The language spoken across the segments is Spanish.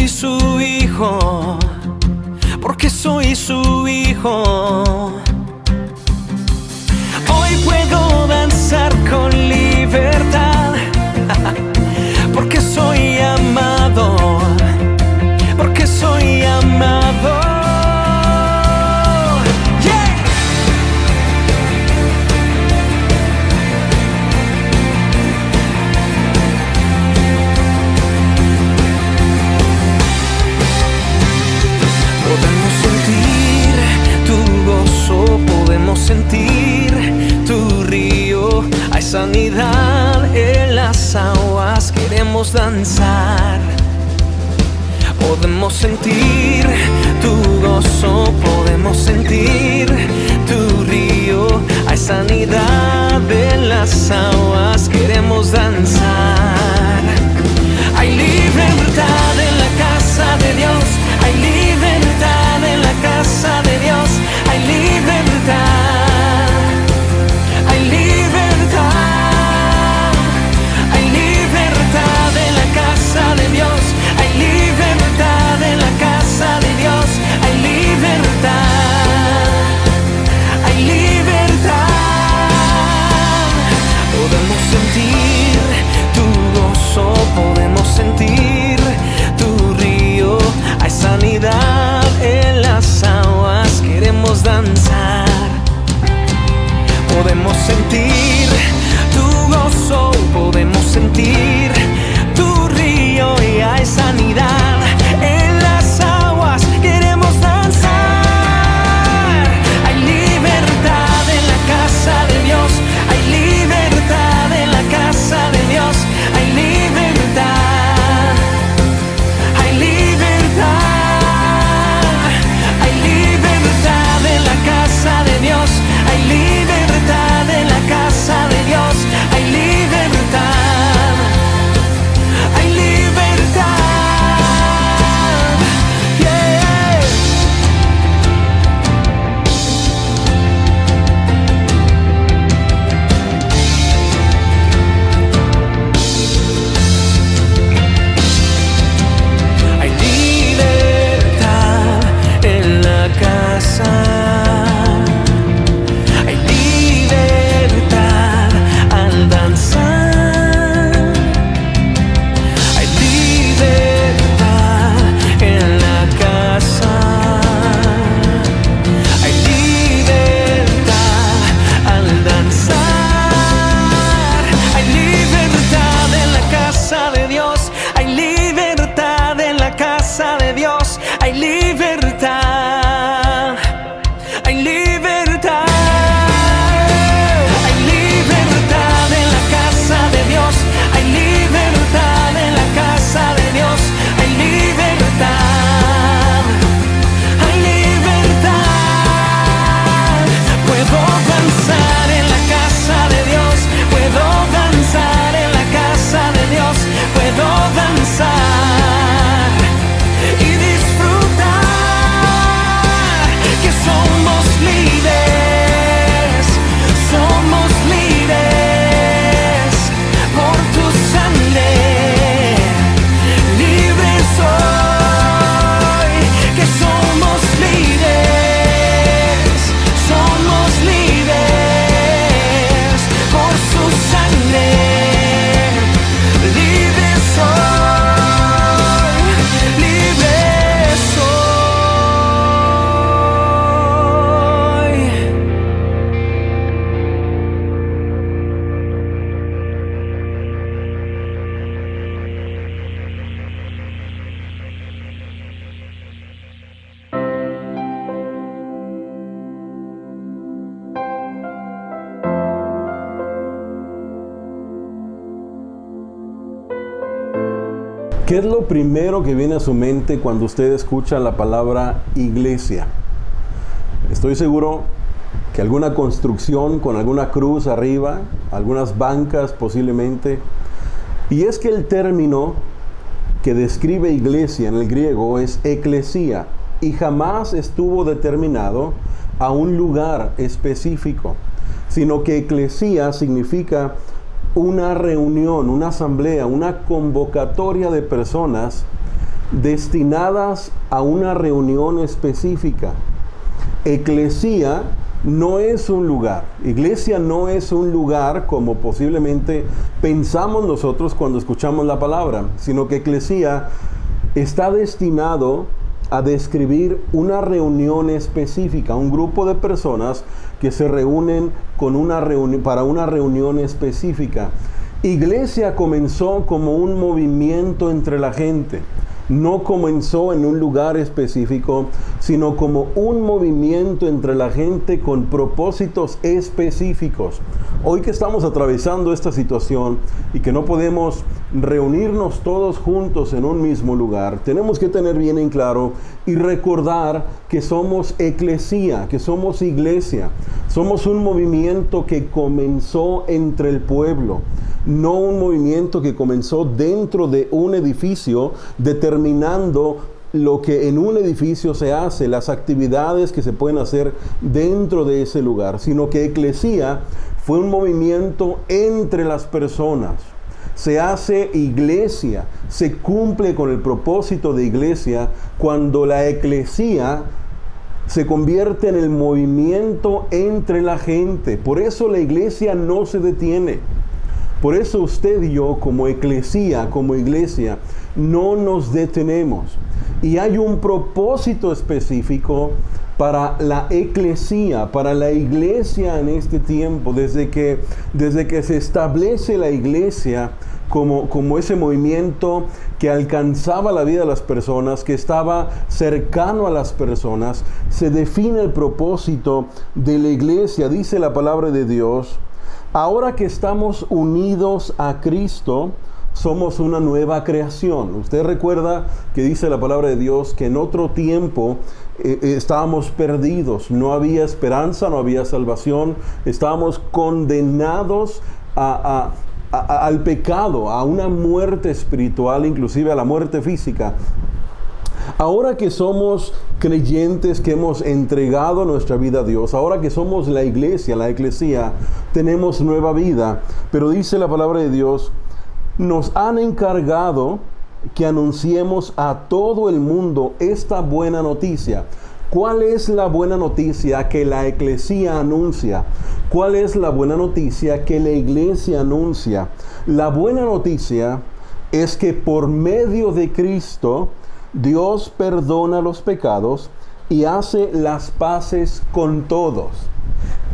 soy su hijo, porque soy su hijo. Hoy puedo danzar con libertad, porque soy amado, porque soy amado. Yeah. Podemos sentir tu gozo, podemos sentir tu río. Hay sanidad en las aguas, queremos danzar. Podemos sentir tu gozo, podemos sentir tu río. Hay sanidad en las aguas, queremos danzar. Hay libertad en la casa de Dios, hay libertad en la casa de Dios, hay libertad, hay libertad, hay libertad en la casa de Dios, hay libertad en la casa de Dios, hay libertad, hay libertad. Podemos sentir tu gozo, podemos sentir tu río. Hay sanidad en las aguas, queremos danzar. Podemos sentir tu gozo, podemos sentir tu río. Y hay sanidad en las aguas, queremos danzar. Hay libertad en la casa de Dios, hay libertad en la casa de Dios, hay libertad, hay libertad, hay libertad en la casa de Dios, hay libertad en la casa de Dios, hay libertad, hay libertad, yeah. Hay libertad en la casa, hay libertad al danzar, hay libertad en la casa, hay libertad al danzar, hay libertad en la casa de Dios, hay libertad en la casa de Dios, hay libertad, hay libertad, hay libertad en la casa de Dios, hay libertad en la casa de Dios, hay libertad, hay libertad. Puedo danzar en la casa de Dios, puedo danzar en la casa de Dios, puedo danzar y disfrutar que somos libres, somos libres por tu sangre, libres soy, que somos libres por su sangre, libres soy, libres soy. ¿Qué es lo primero que viene a su mente cuando usted escucha la palabra iglesia? Estoy seguro que alguna construcción con alguna cruz arriba, algunas bancas posiblemente. Y es que el término que describe iglesia en el griego es eclesía y jamás estuvo determinado a un lugar específico, sino que eclesía significa una reunión, una asamblea, una convocatoria de personas destinadas a una reunión específica. Eclesía no es un lugar. Iglesia no es un lugar como posiblemente pensamos nosotros cuando escuchamos la palabra, sino que eclesía está destinado a describir una reunión específica, un grupo de personas que se reúnen para una reunión específica. Iglesia comenzó como un movimiento entre la gente. No comenzó en un lugar específico, sino como un movimiento entre la gente con propósitos específicos. Hoy que estamos atravesando esta situación y que no podemos reunirnos todos juntos en un mismo lugar, tenemos que tener bien en claro y recordar que somos eclesía, que somos iglesia. Somos un movimiento que comenzó entre el pueblo. No un movimiento que comenzó dentro de un edificio, determinando lo que en un edificio se hace, las actividades que se pueden hacer dentro de ese lugar, sino que eclesía fue un movimiento entre las personas. Se hace iglesia, se cumple con el propósito de iglesia cuando la eclesía se convierte en el movimiento entre la gente. Por eso la iglesia no se detiene. Por eso usted y yo como eclesía, como iglesia, no nos detenemos. Y hay un propósito específico para la eclesía, para la iglesia en este tiempo, desde que se establece la iglesia como ese movimiento que alcanzaba la vida de las personas, que estaba cercano a las personas, se define el propósito de la iglesia. Dice la palabra de Dios: ahora que estamos unidos a Cristo, somos una nueva creación. Usted recuerda que dice la palabra de Dios que en otro tiempo estábamos perdidos, no había esperanza, no había salvación, estábamos condenados al pecado, a una muerte espiritual, inclusive a la muerte física. Ahora que somos creyentes, que hemos entregado nuestra vida a Dios, ahora que somos la iglesia, la eclesía, tenemos nueva vida. Pero dice la palabra de Dios, nos han encargado que anunciemos a todo el mundo esta buena noticia. ¿Cuál es la buena noticia que la eclesía anuncia? ¿Cuál es la buena noticia que la iglesia anuncia? La buena noticia es que por medio de Cristo, Dios perdona los pecados y hace las paces con todos.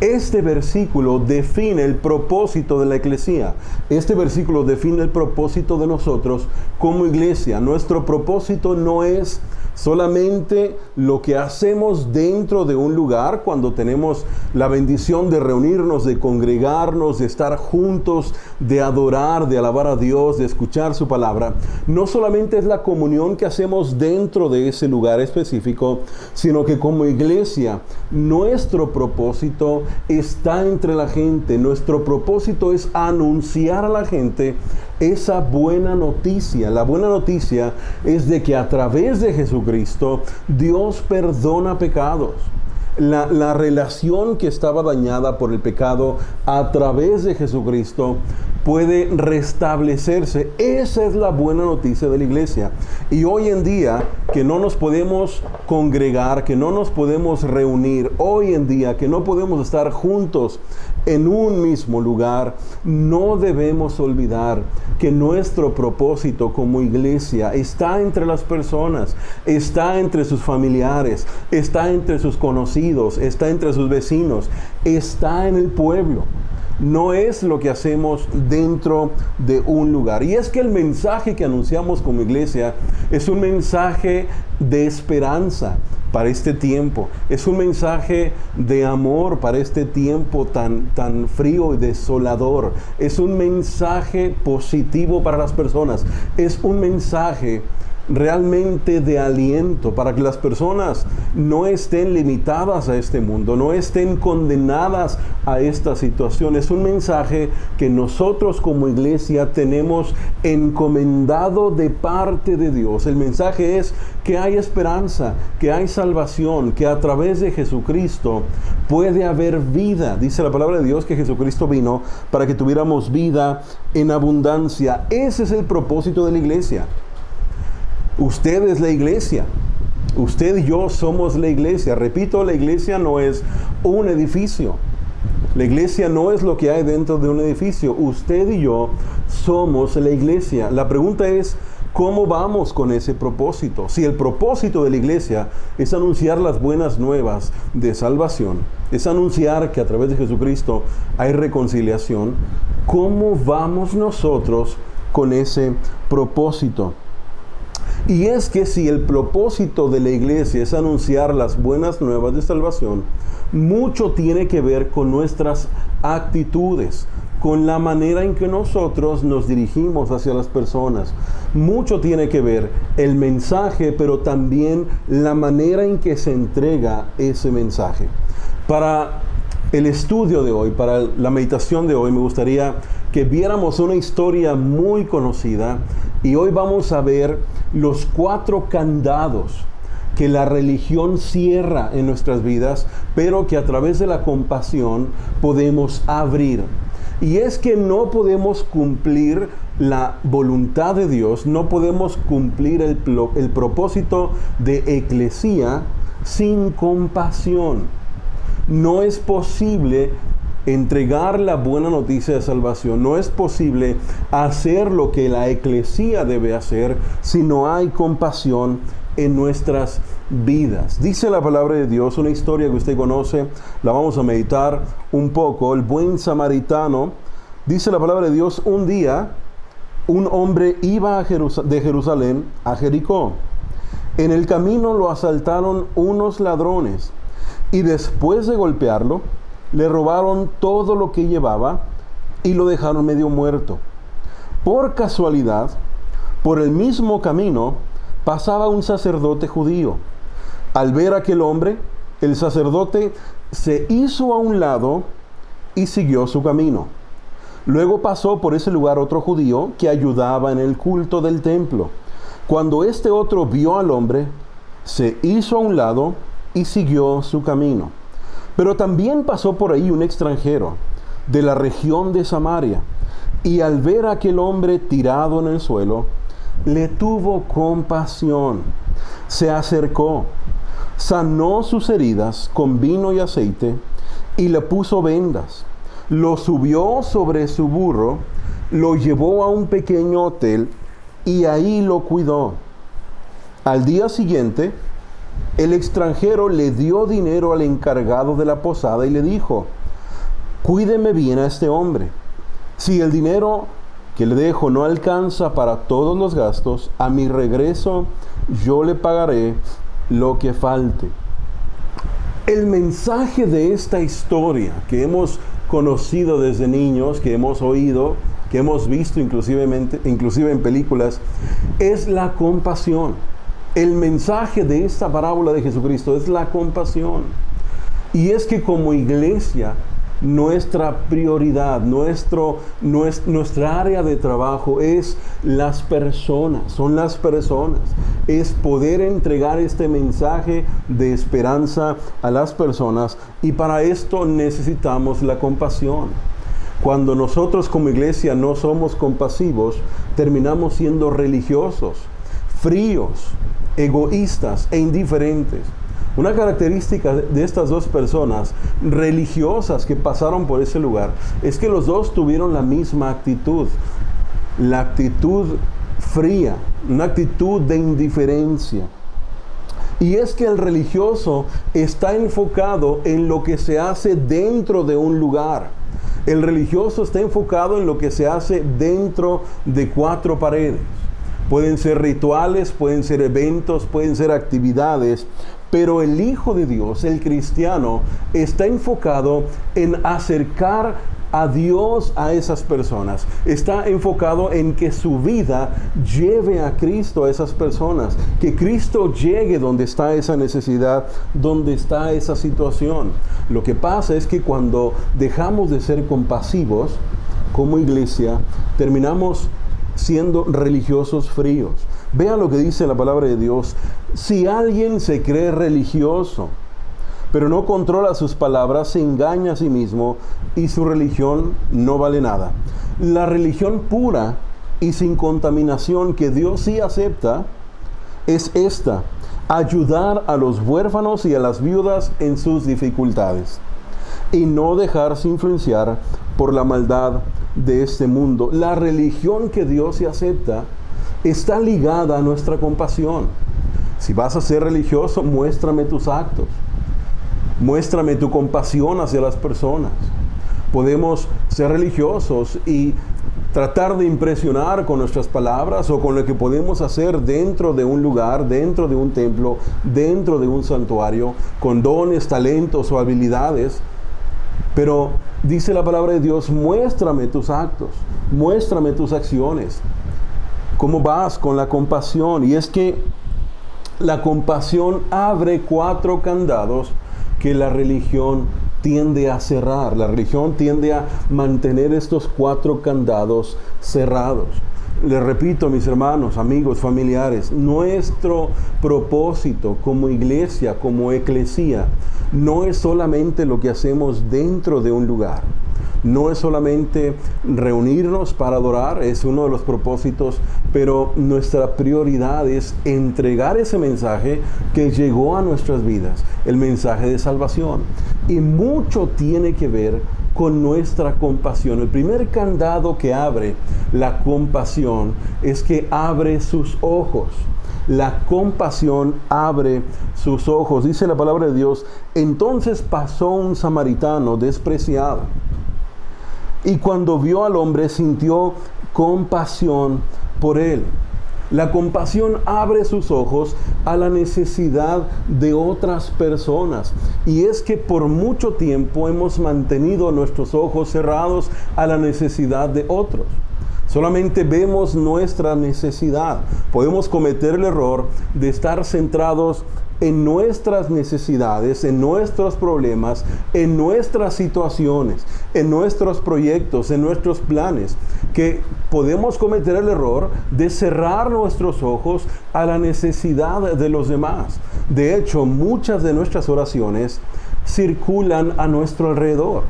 Este versículo define el propósito de la eclesía. Este versículo define el propósito de nosotros como iglesia. Nuestro propósito no es solamente lo que hacemos dentro de un lugar cuando tenemos la bendición de reunirnos, de congregarnos, de estar juntos, de adorar, de alabar a Dios, de escuchar su palabra. No solamente es la comunión que hacemos dentro de ese lugar específico, sino que como iglesia, nuestro propósito está entre la gente. Nuestro propósito es anunciar a la gente esa buena noticia. La buena noticia es de que a través de Jesucristo Dios perdona pecados. La relación que estaba dañada por el pecado a través de Jesucristo puede restablecerse. Esa es la buena noticia de la iglesia. Y hoy en día que no nos podemos congregar, que no nos podemos reunir, hoy en día que no podemos estar juntos en un mismo lugar, no debemos olvidar que nuestro propósito como iglesia está entre las personas, está entre sus familiares, está entre sus conocidos, está entre sus vecinos, está en el pueblo. No es lo que hacemos dentro de un lugar. Y es que el mensaje que anunciamos como iglesia es un mensaje de esperanza para este tiempo. Es un mensaje de amor para este tiempo tan frío y desolador. Es un mensaje positivo para las personas. Es un mensaje realmente de aliento para que las personas no estén limitadas a este mundo, no estén condenadas a esta situación. Es un mensaje que nosotros como iglesia tenemos encomendado de parte de Dios. El mensaje es que hay esperanza, que hay salvación, que a través de Jesucristo puede haber vida. Dice la palabra de Dios que Jesucristo vino para que tuviéramos vida en abundancia. Ese es el propósito de la iglesia. Usted es la iglesia. Usted y yo somos la iglesia. Repito, la iglesia no es un edificio. La iglesia no es lo que hay dentro de un edificio. Usted y yo somos la iglesia. La pregunta es, ¿cómo vamos con ese propósito? Si el propósito de la iglesia es anunciar las buenas nuevas de salvación, es anunciar que a través de Jesucristo hay reconciliación, ¿cómo vamos nosotros con ese propósito? Y es que si el propósito de la iglesia es anunciar las buenas nuevas de salvación, mucho tiene que ver con nuestras actitudes, con la manera en que nosotros nos dirigimos hacia las personas. Mucho tiene que ver el mensaje, pero también la manera en que se entrega ese mensaje. Para el estudio de hoy, para la meditación de hoy, me gustaría que viéramos una historia muy conocida, y hoy vamos a ver los 4 candados que la religión cierra en nuestras vidas, pero que a través de la compasión podemos abrir. Y es que no podemos cumplir la voluntad de Dios, no podemos cumplir el propósito de eclesía sin compasión. No es posible entregar la buena noticia de salvación, no es posible hacer lo que la eclesía debe hacer si no hay compasión en nuestras vidas. Dice la palabra de Dios, una historia que usted conoce, la vamos a meditar un poco. El buen samaritano, dice la palabra de Dios, un día un hombre iba de Jerusalén a Jericó. En el camino lo asaltaron unos ladrones y después de golpearlo, le robaron todo lo que llevaba y lo dejaron medio muerto. Por casualidad, por el mismo camino, pasaba un sacerdote judío. Al ver a aquel hombre, el sacerdote se hizo a un lado y siguió su camino. Luego pasó por ese lugar otro judío que ayudaba en el culto del templo. Cuando este otro vio al hombre, se hizo a un lado y siguió su camino. Pero también pasó por ahí un extranjero de la región de Samaria, y al ver a aquel hombre tirado en el suelo, le tuvo compasión. Se acercó, sanó sus heridas con vino y aceite y le puso vendas. Lo subió sobre su burro, lo llevó a un pequeño hotel y ahí lo cuidó. Al día siguiente, el extranjero le dio dinero al encargado de la posada y le dijo: cuídeme bien a este hombre. Si el dinero que le dejo no alcanza para todos los gastos, a mi regreso yo le pagaré lo que falte. El mensaje de esta historia que hemos conocido desde niños, que hemos oído, que hemos visto inclusive en películas, es la compasión. El mensaje de esta parábola de Jesucristo es la compasión. Y es que como iglesia, nuestra prioridad, nuestra área de trabajo es las personas, son las personas. Es poder entregar este mensaje de esperanza a las personas, y para esto necesitamos la compasión. Cuando nosotros como iglesia no somos compasivos, terminamos siendo religiosos, fríos, egoístas e indiferentes. Una característica de estas dos personas religiosas que pasaron por ese lugar es que los dos tuvieron la misma actitud, la actitud fría, una actitud de indiferencia. Y es que el religioso está enfocado en lo que se hace dentro de un lugar. El religioso está enfocado en lo que se hace dentro de 4 paredes. Pueden ser rituales, pueden ser eventos, pueden ser actividades, pero el Hijo de Dios, el cristiano, está enfocado en acercar a Dios a esas personas. Está enfocado en que su vida lleve a Cristo a esas personas, que Cristo llegue donde está esa necesidad, donde está esa situación. Lo que pasa es que cuando dejamos de ser compasivos como iglesia, terminamos siendo religiosos fríos. Vean lo que dice la palabra de Dios. Si alguien se cree religioso, pero no controla sus palabras, se engaña a sí mismo y su religión no vale nada. La religión pura y sin contaminación que Dios sí acepta es esta: ayudar a los huérfanos y a las viudas en sus dificultades, y no dejarse influenciar por la maldad de este mundo. La religión que Dios se acepta está ligada a nuestra compasión. Si vas a ser religioso, muéstrame tus actos. Muéstrame tu compasión hacia las personas. Podemos ser religiosos y tratar de impresionar con nuestras palabras o con lo que podemos hacer dentro de un lugar, dentro de un templo, dentro de un santuario, con dones, talentos o habilidades. Pero dice la palabra de Dios: muéstrame tus actos, muéstrame tus acciones. ¿Cómo vas con la compasión? Y es que la compasión abre 4 candados que la religión tiende a cerrar. La religión tiende a mantener estos 4 candados cerrados. Les repito, mis hermanos, amigos, familiares, nuestro propósito como iglesia, como eclesía, no es solamente lo que hacemos dentro de un lugar. No es solamente reunirnos para adorar, es uno de los propósitos, pero nuestra prioridad es entregar ese mensaje que llegó a nuestras vidas, el mensaje de salvación. Y mucho tiene que ver con nuestra compasión. El primer candado que abre la compasión es que abre sus ojos. La compasión abre sus ojos. Dice la palabra de Dios: entonces pasó un samaritano despreciado, y cuando vio al hombre sintió compasión por él. La compasión abre sus ojos a la necesidad de otras personas. Y es que por mucho tiempo hemos mantenido nuestros ojos cerrados a la necesidad de otros. Solamente vemos nuestra necesidad. Podemos cometer el error de estar centrados en nuestras necesidades, en nuestros problemas, en nuestras situaciones, en nuestros proyectos, en nuestros planes, que podemos cometer el error de cerrar nuestros ojos a la necesidad de los demás. De hecho, muchas de nuestras oraciones circulan a nuestro alrededor.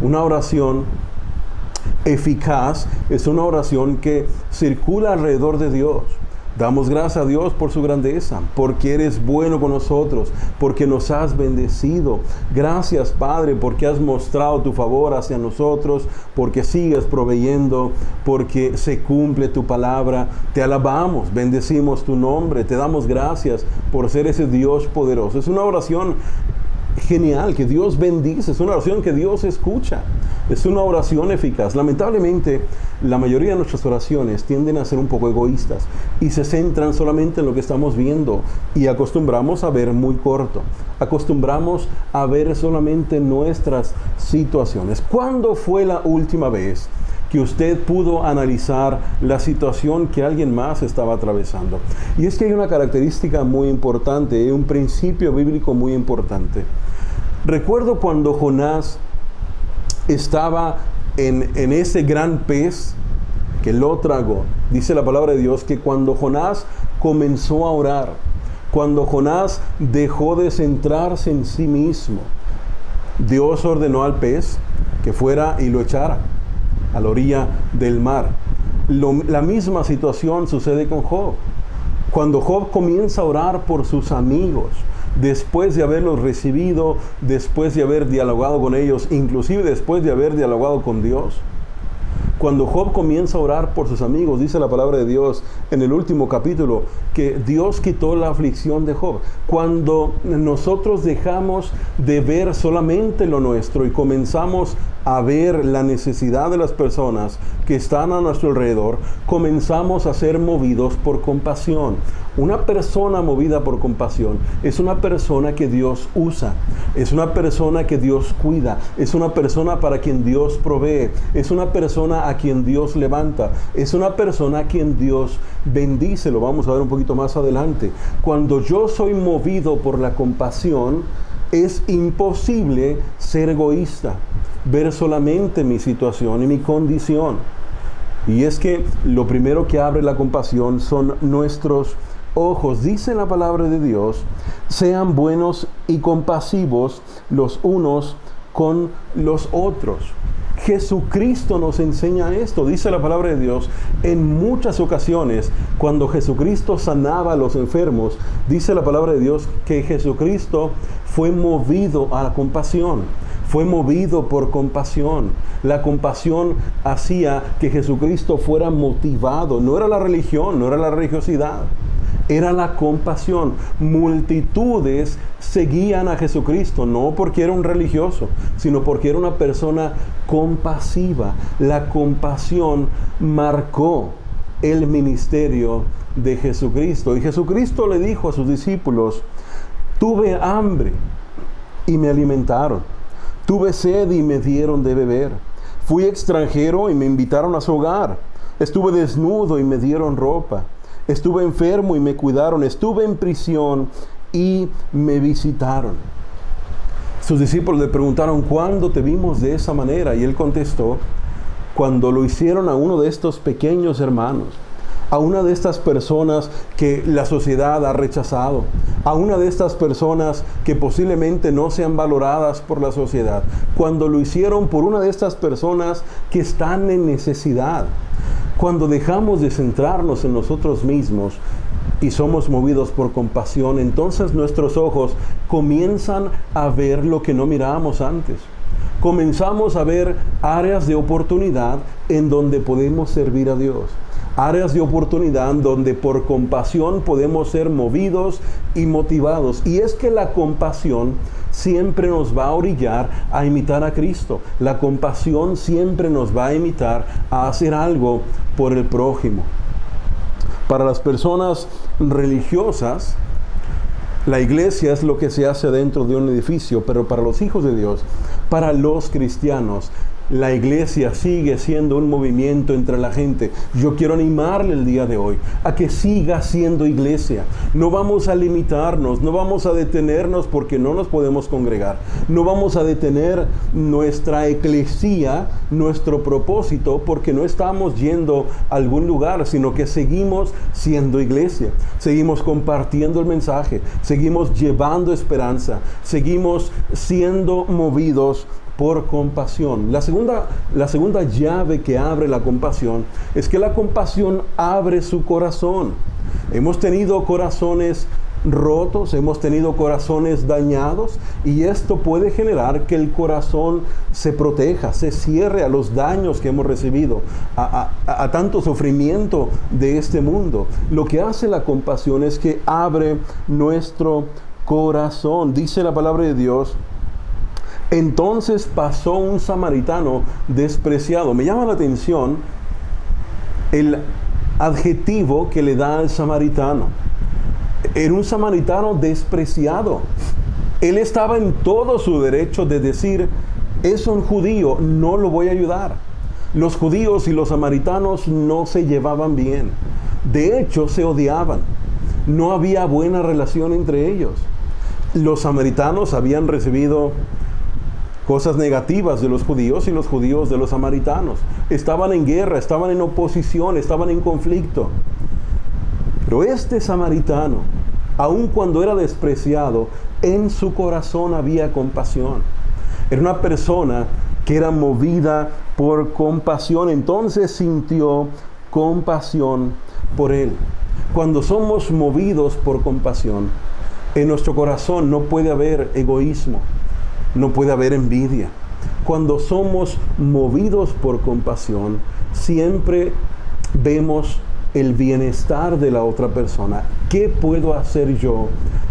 Una oración eficaz es una oración que circula alrededor de Dios. Damos gracias a Dios por su grandeza, porque eres bueno con nosotros, porque nos has bendecido. Gracias, Padre, porque has mostrado tu favor hacia nosotros, porque sigues proveyendo, porque se cumple tu palabra. Te alabamos, bendecimos tu nombre, te damos gracias por ser ese Dios poderoso. Es una oración genial, que Dios bendice, es una oración que Dios escucha, es una oración eficaz. Lamentablemente, la mayoría de nuestras oraciones tienden a ser un poco egoístas y se centran solamente en lo que estamos viendo, y acostumbramos a ver muy corto, acostumbramos a ver solamente nuestras situaciones. ¿Cuándo fue la última vez que usted pudo analizar la situación que alguien más estaba atravesando? Y es que hay una característica muy importante, un principio bíblico muy importante. Recuerdo cuando Jonás estaba en ese gran pez que lo tragó. Dice la palabra de Dios que cuando Jonás comenzó a orar, cuando Jonás dejó de centrarse en sí mismo, Dios ordenó al pez que fuera y lo echara a la orilla del mar. La misma situación sucede con Job. Cuando Job comienza a orar por sus amigos, después de haberlos recibido, después de haber dialogado con ellos, inclusive después de haber dialogado con Dios. Cuando Job comienza a orar por sus amigos, dice la palabra de Dios en el último capítulo que Dios quitó la aflicción de Job. Cuando nosotros dejamos de ver solamente lo nuestro y comenzamos a ver la necesidad de las personas que están a nuestro alrededor, comenzamos a ser movidos por compasión. Una persona movida por compasión es una persona que Dios usa, es una persona que Dios cuida, es una persona para quien Dios provee, es una persona a quien Dios levanta, es una persona a quien Dios bendice. Lo vamos a ver un poquito más adelante. Cuando yo soy movido por la compasión, es imposible ser egoísta, ver solamente mi situación y mi condición. Y es que lo primero que abre la compasión son nuestros ojos. Dice la palabra de Dios: sean buenos y compasivos los unos con los otros. Jesucristo nos enseña esto. Dice la palabra de Dios, en muchas ocasiones, cuando Jesucristo sanaba a los enfermos, dice la palabra de Dios que Jesucristo fue movido a la compasión. Fue movido por compasión. La compasión hacía que Jesucristo fuera motivado. No era la religión, no era la religiosidad. Era la compasión. Multitudes seguían a Jesucristo, no porque era un religioso, sino porque era una persona compasiva. La compasión marcó el ministerio de Jesucristo. Y Jesucristo le dijo a sus discípulos, tuve hambre y me alimentaron. Tuve sed y me dieron de beber. Fui extranjero y me invitaron a su hogar. Estuve desnudo y me dieron ropa. Estuve enfermo y me cuidaron. Estuve en prisión y me visitaron. Sus discípulos le preguntaron, ¿cuándo te vimos de esa manera? Y él contestó, cuando lo hicieron a uno de estos pequeños hermanos, a una de estas personas que la sociedad ha rechazado, a una de estas personas que posiblemente no sean valoradas por la sociedad, cuando lo hicieron por una de estas personas que están en necesidad. Cuando dejamos de centrarnos en nosotros mismos y somos movidos por compasión, entonces nuestros ojos comienzan a ver lo que no mirábamos antes. Comenzamos a ver áreas de oportunidad en donde podemos servir a Dios. Áreas de oportunidad donde por compasión podemos ser movidos y motivados. Y es que la compasión siempre nos va a orillar a imitar a Cristo. La compasión siempre nos va a imitar a hacer algo por el prójimo. Para las personas religiosas, la iglesia es lo que se hace dentro de un edificio, pero para los hijos de Dios, para los cristianos, la iglesia sigue siendo un movimiento entre la gente. Yo quiero animarle el día de hoy a que siga siendo iglesia. No vamos a limitarnos, no vamos a detenernos porque no nos podemos congregar. No vamos a detener nuestra eclesía, nuestro propósito, porque no estamos yendo a algún lugar, sino que seguimos siendo iglesia. Seguimos compartiendo el mensaje, seguimos llevando esperanza, seguimos siendo movidos por compasión. La segunda llave que abre la compasión es que la compasión abre su corazón. Hemos tenido corazones rotos, hemos tenido corazones dañados, y esto puede generar que el corazón se proteja, se cierre a los daños que hemos recibido, a tanto sufrimiento de este mundo. Lo que hace la compasión es que abre nuestro corazón. Dice la palabra de Dios, entonces pasó un samaritano despreciado. Me llama la atención el adjetivo que le da al samaritano. Era un samaritano despreciado. Él estaba en todo su derecho de decir, es un judío, no lo voy a ayudar. Los judíos y los samaritanos no se llevaban bien. De hecho, se odiaban. No había buena relación entre ellos. Los samaritanos habían recibido cosas negativas de los judíos y los judíos de los samaritanos. Estaban en guerra, estaban en oposición, estaban en conflicto. Pero este samaritano, aun cuando era despreciado, en su corazón había compasión. Era una persona que era movida por compasión, entonces sintió compasión por él. Cuando somos movidos por compasión, en nuestro corazón no puede haber egoísmo. No puede haber envidia. Cuando somos movidos por compasión, siempre vemos el bienestar de la otra persona. ¿Qué puedo hacer yo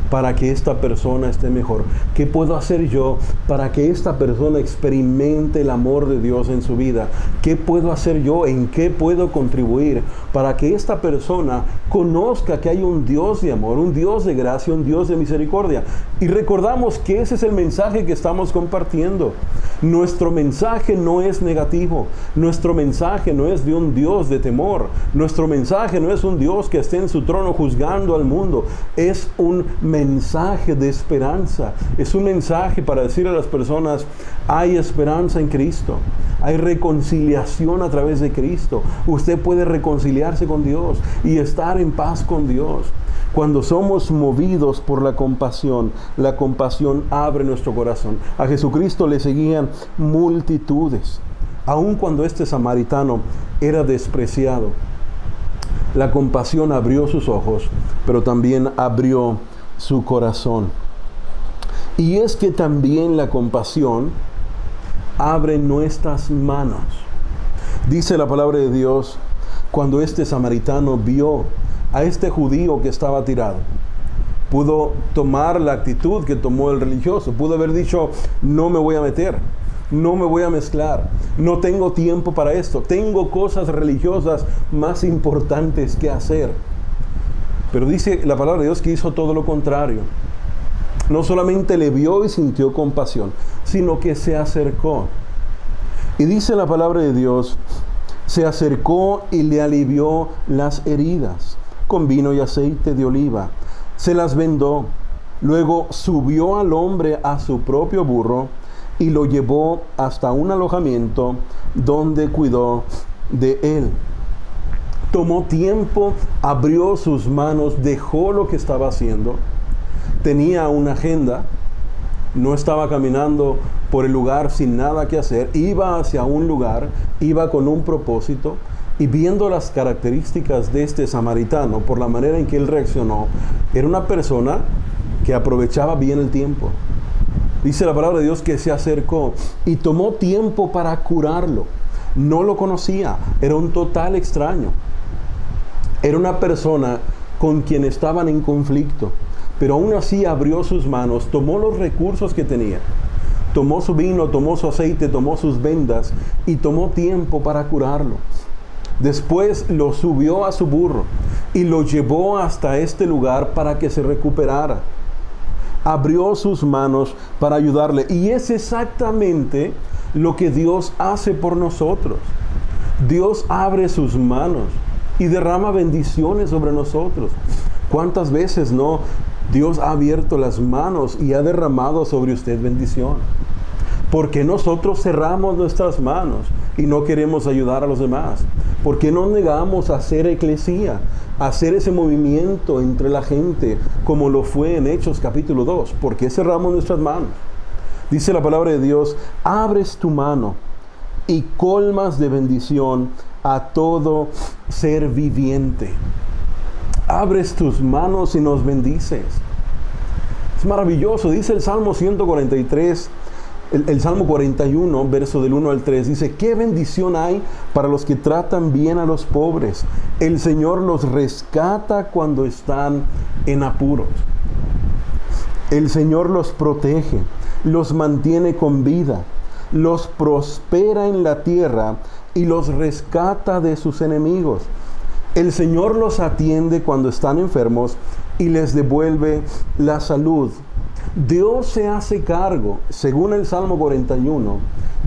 para que esta persona esté mejor? ¿Qué puedo hacer yo para que esta persona experimente el amor de Dios en su vida? ¿Qué puedo hacer yo? ¿En qué puedo contribuir para que esta persona conozca que hay un Dios de amor, un Dios de gracia, un Dios de misericordia? Y recordamos que ese es el mensaje que estamos compartiendo. Nuestro mensaje no es negativo. Nuestro mensaje no es de un Dios de temor. Nuestro mensaje no es un Dios que esté en su trono juzgando al mundo. Es un mensaje de esperanza. Es un mensaje para decir a las personas, hay esperanza en Cristo. Hay reconciliación a través de Cristo. Usted puede reconciliarse con Dios y estar en paz con Dios. Cuando somos movidos por la compasión abre nuestro corazón. A Jesucristo le seguían multitudes. aun cuando este samaritano era despreciado. La compasión abrió sus ojos, pero también abrió su corazón. Y es que también la compasión abre nuestras manos. Dice la palabra de Dios, cuando este samaritano vio a este judío que estaba tirado, pudo tomar la actitud que tomó el religioso. Pudo haber dicho, no me voy a meter, no me voy a mezclar, no tengo tiempo para esto, tengo cosas religiosas más importantes que hacer. Pero dice la palabra de Dios que hizo todo lo contrario. No solamente le vio y sintió compasión, sino que se acercó. Y dice la palabra de Dios, se acercó y le alivió las heridas con vino y aceite de oliva. Se las vendó. Luego subió al hombre a su propio burro y lo llevó hasta un alojamiento donde cuidó de él. Tomó tiempo, abrió sus manos, dejó lo que estaba haciendo. Tenía una agenda, no estaba caminando por el lugar sin nada que hacer, iba hacia un lugar, iba con un propósito, y viendo las características de este samaritano, por la manera en que él reaccionó, era una persona que aprovechaba bien el tiempo. Dice la palabra de Dios que se acercó y tomó tiempo para curarlo. No lo conocía, era un total extraño. Era una persona con quien estaban en conflicto, pero aún así abrió sus manos, tomó los recursos que tenía, tomó su vino, tomó su aceite, tomó sus vendas y tomó tiempo para curarlo. Después lo subió a su burro y lo llevó hasta este lugar para que se recuperara. Abrió sus manos para ayudarle. Y es exactamente lo que Dios hace por nosotros. Dios abre sus manos y derrama bendiciones sobre nosotros. ¿Cuántas veces no? Dios ha abierto las manos y ha derramado sobre usted bendición. Porque nosotros cerramos nuestras manos y no queremos ayudar a los demás. ¿Por qué no negamos a hacer eclesía, a hacer ese movimiento entre la gente como lo fue en Hechos capítulo 2? ¿Por qué cerramos nuestras manos? Dice la palabra de Dios, abres tu mano y colmas de bendición a todo ser viviente. Abres tus manos y nos bendices. Es maravilloso. Dice el Salmo 143, el Salmo 41, verso del 1 al 3, dice, qué bendición hay para los que tratan bien a los pobres. El Señor los rescata cuando están en apuros. El Señor los protege, los mantiene con vida, los prospera en la tierra y los rescata de sus enemigos. El Señor los atiende cuando están enfermos y les devuelve la salud. Dios se hace cargo, según el Salmo 41,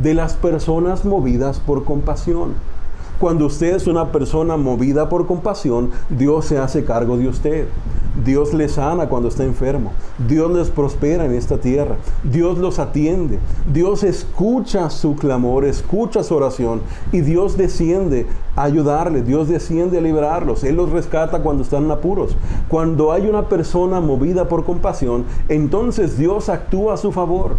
de las personas movidas por compasión. Cuando usted es una persona movida por compasión, Dios se hace cargo de usted. Dios le sana cuando está enfermo. Dios les prospera en esta tierra. Dios los atiende. Dios escucha su clamor, escucha su oración y Dios desciende a ayudarle. Dios desciende a liberarlos. Él los rescata cuando están en apuros. Cuando hay una persona movida por compasión, entonces Dios actúa a su favor.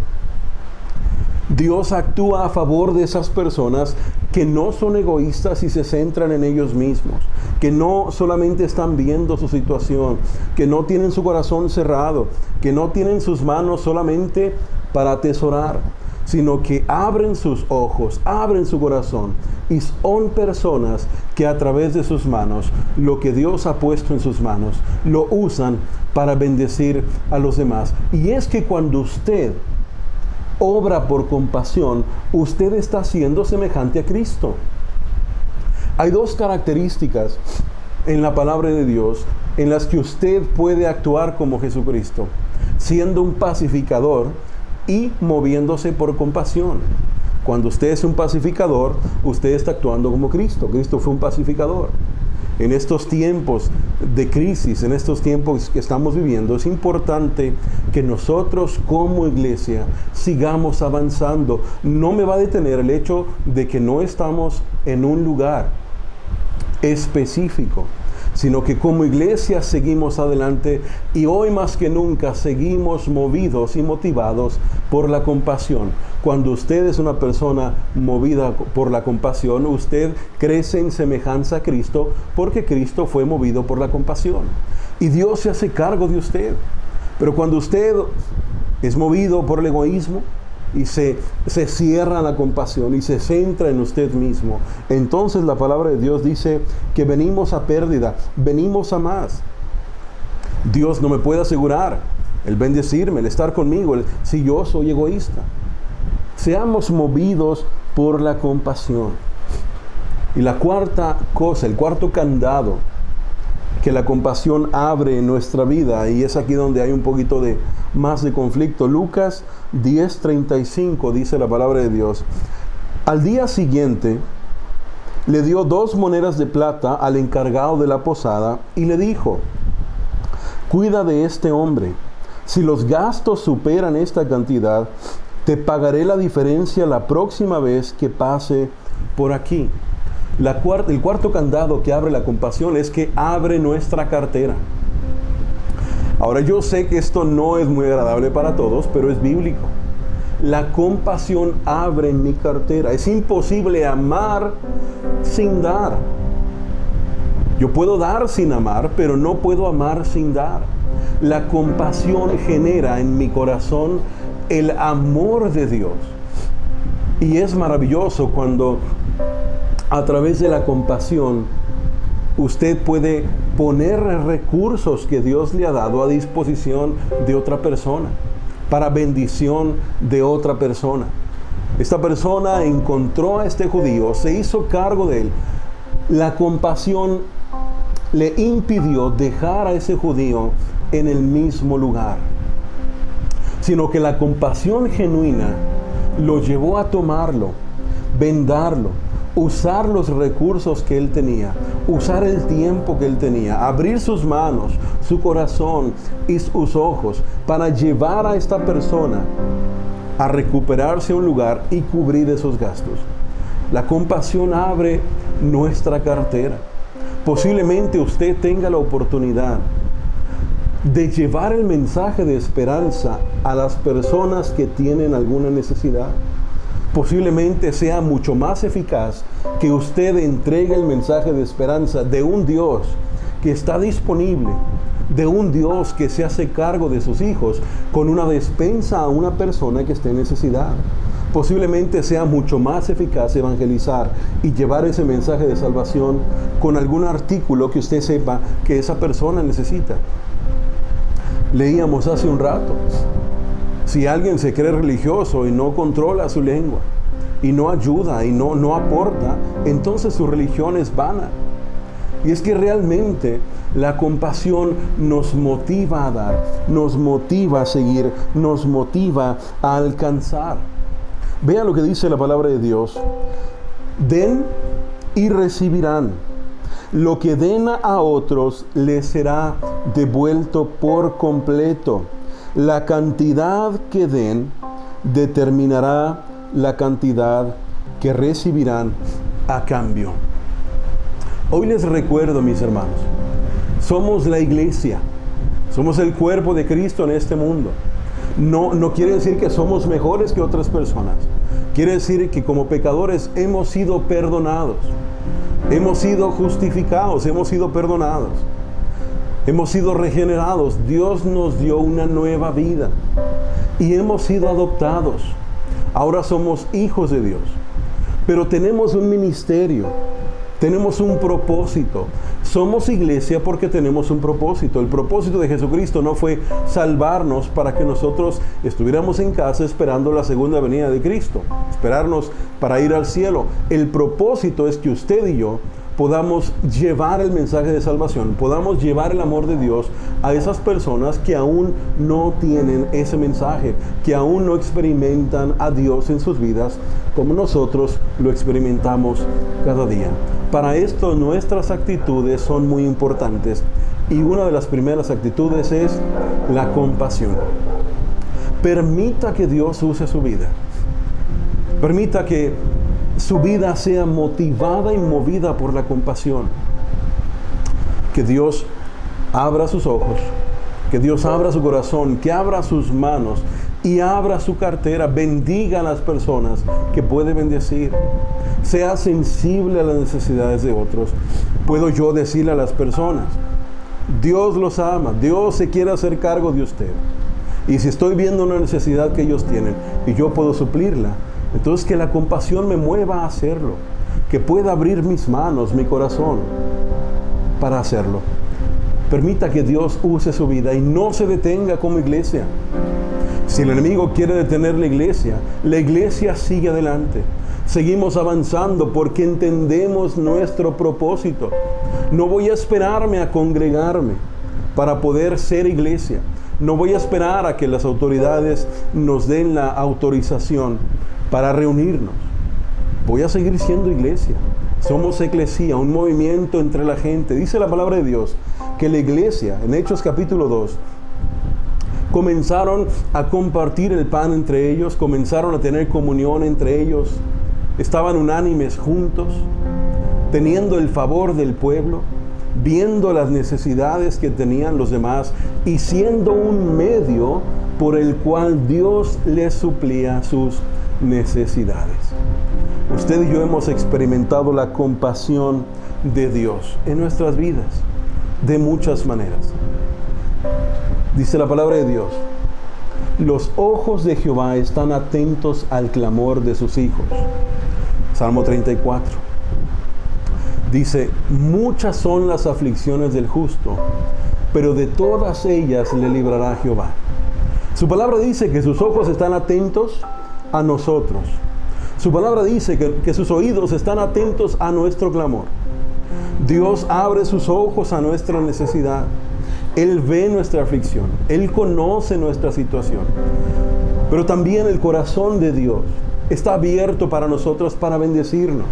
Dios actúa a favor de esas personas que no son egoístas y se centran en ellos mismos, que no solamente están viendo su situación, que no tienen su corazón cerrado, que no tienen sus manos solamente para atesorar, sino que abren sus ojos, abren su corazón y son personas que a través de sus manos, lo que Dios ha puesto en sus manos, lo usan para bendecir a los demás. Y es que cuando usted obra por compasión, usted está siendo semejante a Cristo. Hay dos características en la palabra de Dios en las que usted puede actuar como Jesucristo, siendo un pacificador y moviéndose por compasión. Cuando usted es un pacificador, usted está actuando como Cristo. Cristo fue un pacificador. En estos tiempos de crisis, en estos tiempos que estamos viviendo, es importante que nosotros como iglesia sigamos avanzando. No me va a detener el hecho de que no estamos en un lugar específico, sino que como iglesia seguimos adelante y hoy más que nunca seguimos movidos y motivados por la compasión. Cuando usted es una persona movida por la compasión, usted crece en semejanza a Cristo porque Cristo fue movido por la compasión. Y Dios se hace cargo de usted. Pero cuando usted es movido por el egoísmo y se cierra la compasión y se centra en usted mismo, entonces la palabra de Dios dice que venimos a pérdida, venimos a más. Dios no me puede asegurar el bendecirme, el estar conmigo, si yo soy egoísta. Seamos movidos por la compasión. Y la cuarta cosa, el cuarto candado que la compasión abre en nuestra vida, y es aquí donde hay un poquito más de conflicto. Lucas 10:35 dice la palabra de Dios: al día siguiente le dio 2 monedas de plata al encargado de la posada y le dijo: cuida de este hombre. Si los gastos superan esta cantidad, te pagaré la diferencia la próxima vez que pase por aquí. El cuarto candado que abre la compasión es que abre nuestra cartera. Ahora, yo sé que esto no es muy agradable para todos, pero es bíblico. La compasión abre mi cartera. Es imposible amar sin dar. Yo puedo dar sin amar, pero no puedo amar sin dar. La compasión genera en mi corazón el amor de Dios. Y es maravilloso cuando a través de la compasión usted puede poner recursos que Dios le ha dado a disposición de otra persona, para bendición de otra persona. Esta persona encontró a este judío, se hizo cargo de él. La compasión le impidió dejar a ese judío en el mismo lugar, sino que la compasión genuina lo llevó a tomarlo, vendarlo, usar los recursos que él tenía, usar el tiempo que él tenía, abrir sus manos, su corazón y sus ojos para llevar a esta persona a recuperarse un lugar y cubrir esos gastos. La compasión abre nuestra cartera. Posiblemente usted tenga la oportunidad de llevar el mensaje de esperanza a las personas que tienen alguna necesidad. Posiblemente sea mucho más eficaz que usted entregue el mensaje de esperanza de un Dios que está disponible, de un Dios que se hace cargo de sus hijos, con una despensa a una persona que esté en necesidad. Posiblemente sea mucho más eficaz evangelizar y llevar ese mensaje de salvación con algún artículo que usted sepa que esa persona necesita. Leíamos hace un rato: si alguien se cree religioso y no controla su lengua, y no ayuda, y no aporta, entonces su religión es vana. Y es que realmente la compasión nos motiva a dar, nos motiva a seguir, nos motiva a alcanzar. Vea lo que dice la palabra de Dios: den y recibirán. Lo que den a otros les será devuelto por completo. La cantidad que den determinará la cantidad que recibirán a cambio. Hoy les recuerdo, mis hermanos, somos la iglesia, somos el cuerpo de Cristo en este mundo. No quiere decir que somos mejores que otras personas. Quiere decir que como pecadores hemos sido perdonados, hemos sido justificados, hemos sido perdonados, hemos sido regenerados. Dios nos dio una nueva vida y hemos sido adoptados. Ahora somos hijos de Dios, pero tenemos un ministerio, tenemos un propósito. Somos iglesia porque tenemos un propósito. El propósito de Jesucristo no fue salvarnos para que nosotros estuviéramos en casa esperando la segunda venida de Cristo, esperarnos para ir al cielo. El propósito es que usted y yo podamos llevar el mensaje de salvación, podamos llevar el amor de Dios a esas personas que aún no tienen ese mensaje, que aún no experimentan a Dios en sus vidas como nosotros lo experimentamos cada día. Para esto nuestras actitudes son muy importantes, y una de las primeras actitudes es la compasión. Permita que Dios use su vida. Permita que su vida sea motivada y movida por la compasión. Que Dios abra sus ojos, que Dios abra su corazón, que abra sus manos y abra su cartera. Bendiga a las personas que puede bendecir. Sea sensible a las necesidades de otros. Puedo yo decirle a las personas: Dios los ama, Dios se quiere hacer cargo de usted. Y si estoy viendo una necesidad que ellos tienen y yo puedo suplirla, entonces que la compasión me mueva a hacerlo. Que pueda abrir mis manos, mi corazón, para hacerlo. Permita que Dios use su vida y no se detenga como iglesia. Si el enemigo quiere detener la iglesia sigue adelante. Seguimos avanzando porque entendemos nuestro propósito. No voy a esperarme a congregarme para poder ser iglesia. No voy a esperar a que las autoridades nos den la autorización para reunirnos. Voy a seguir siendo iglesia. Somos eclesía, un movimiento entre la gente. Dice la palabra de Dios que la iglesia, en Hechos capítulo 2, comenzaron a compartir el pan entre ellos, comenzaron a tener comunión entre ellos, estaban unánimes juntos, teniendo el favor del pueblo, viendo las necesidades que tenían los demás y siendo un medio por el cual Dios les suplía sus necesidades. Usted y yo hemos experimentado la compasión de Dios en nuestras vidas de muchas maneras. Dice la palabra de Dios: los ojos de Jehová están atentos al clamor de sus hijos. Salmo 34. Dice: muchas son las aflicciones del justo, pero de todas ellas le librará Jehová. Su palabra dice que sus ojos están atentos a nosotros. Su palabra dice que sus oídos están atentos a nuestro clamor. Dios abre sus ojos a nuestra necesidad. Él ve nuestra aflicción. Él conoce nuestra situación. Pero también el corazón de Dios está abierto para nosotros, para bendecirnos.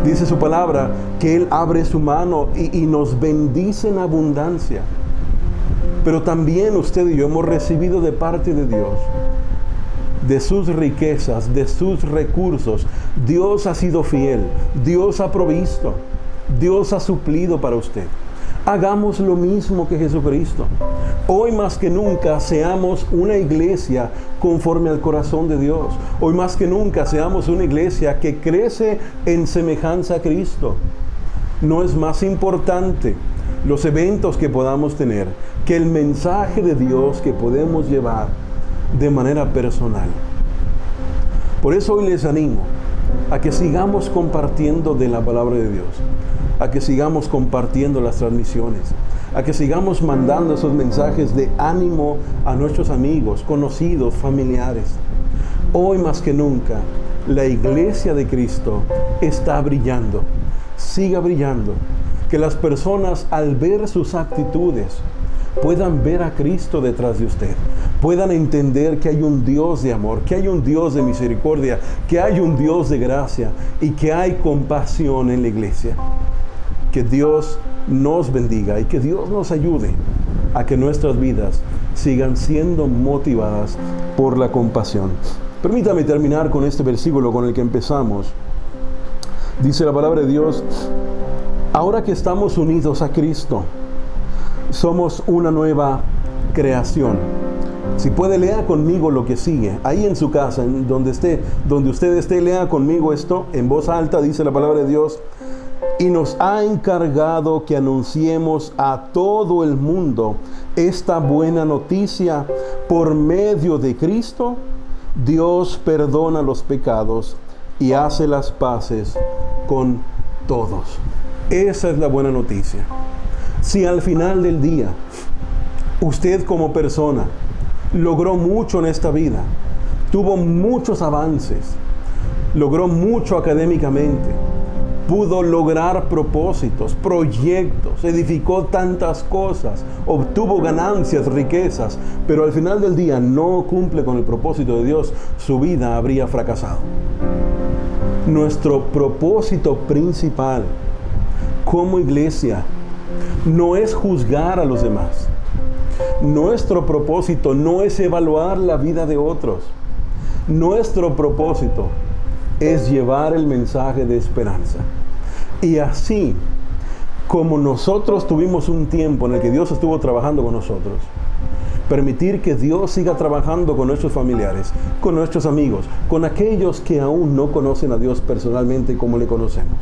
Dice su palabra que Él abre su mano y nos bendice en abundancia. Pero también usted y yo hemos recibido de parte de Dios, de sus riquezas, de sus recursos. Dios ha sido fiel, Dios ha provisto, Dios ha suplido para usted. Hagamos lo mismo que Jesucristo. Hoy más que nunca seamos una iglesia conforme al corazón de Dios. Hoy más que nunca seamos una iglesia que crece en semejanza a Cristo. No es más importante los eventos que podamos tener que el mensaje de Dios que podemos llevar de manera personal. Por eso hoy les animo a que sigamos compartiendo de la palabra de Dios, a que sigamos compartiendo las transmisiones, a que sigamos mandando esos mensajes de ánimo a nuestros amigos, conocidos, familiares. Hoy más que nunca, la iglesia de Cristo está brillando, siga brillando. Que las personas al ver sus actitudes puedan ver a Cristo detrás de usted, puedan entender que hay un Dios de amor, que hay un Dios de misericordia, que hay un Dios de gracia y que hay compasión en la iglesia. Que Dios nos bendiga y que Dios nos ayude a que nuestras vidas sigan siendo motivadas por la compasión. Permítame terminar con este versículo con el que empezamos. Dice la palabra de Dios: ahora que estamos unidos a Cristo, somos una nueva creación. Si puede, lea conmigo lo que sigue. Ahí en su casa, en donde usted esté, lea conmigo esto en voz alta. Dice la palabra de Dios: y nos ha encargado que anunciemos a todo el mundo esta buena noticia. Por medio de Cristo, Dios perdona los pecados y hace las paces con todos. Esa es la buena noticia. Si al final del día usted como persona logró mucho en esta vida, tuvo muchos avances, logró mucho académicamente, pudo lograr propósitos, proyectos, edificó tantas cosas, obtuvo ganancias, riquezas, pero al final del día no cumple con el propósito de Dios, su vida habría fracasado. Nuestro propósito principal como iglesia no es juzgar a los demás. Nuestro propósito no es evaluar la vida de otros. Nuestro propósito es llevar el mensaje de esperanza. Y así, como nosotros tuvimos un tiempo en el que Dios estuvo trabajando con nosotros. Permitir que Dios siga trabajando con nuestros familiares, con nuestros amigos, con aquellos que aún no conocen a Dios personalmente como le conocemos.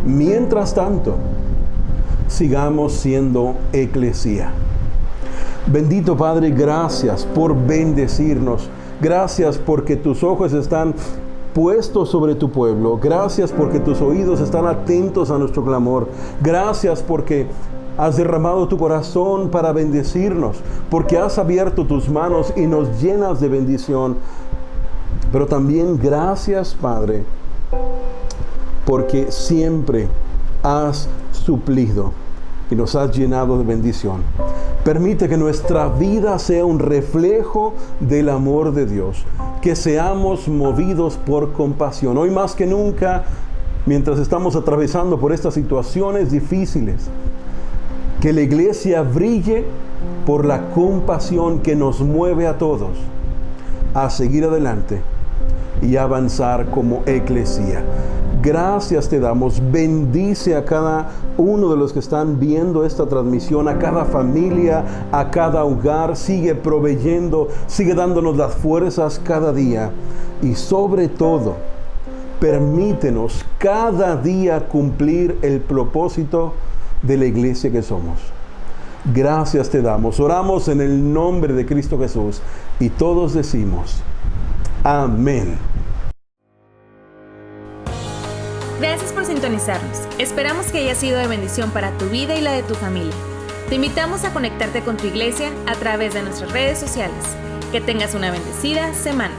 Mientras tanto, sigamos siendo eclesía. Bendito Padre, gracias por bendecirnos. Gracias porque tus ojos están puestos sobre tu pueblo. Gracias porque tus oídos están atentos a nuestro clamor. Gracias porque has derramado tu corazón para bendecirnos, porque has abierto tus manos y nos llenas de bendición. Pero también gracias, Padre, porque siempre has suplido y nos has llenado de bendición. Permite que nuestra vida sea un reflejo del amor de Dios, que seamos movidos por compasión. Hoy más que nunca, mientras estamos atravesando por estas situaciones difíciles, que la iglesia brille por la compasión que nos mueve a todos a seguir adelante y avanzar como eclesía. Gracias te damos. Bendice a cada uno de los que están viendo esta transmisión, a cada familia, a cada hogar. Sigue proveyendo, sigue dándonos las fuerzas cada día. Y sobre todo, permítenos cada día cumplir el propósito de la iglesia que somos. Gracias te damos. Oramos en el nombre de Cristo Jesús y todos decimos amén. Gracias por sintonizarnos. Esperamos que haya sido de bendición para tu vida y la de tu familia. Te invitamos a conectarte con tu iglesia a través de nuestras redes sociales. Que tengas una bendecida semana.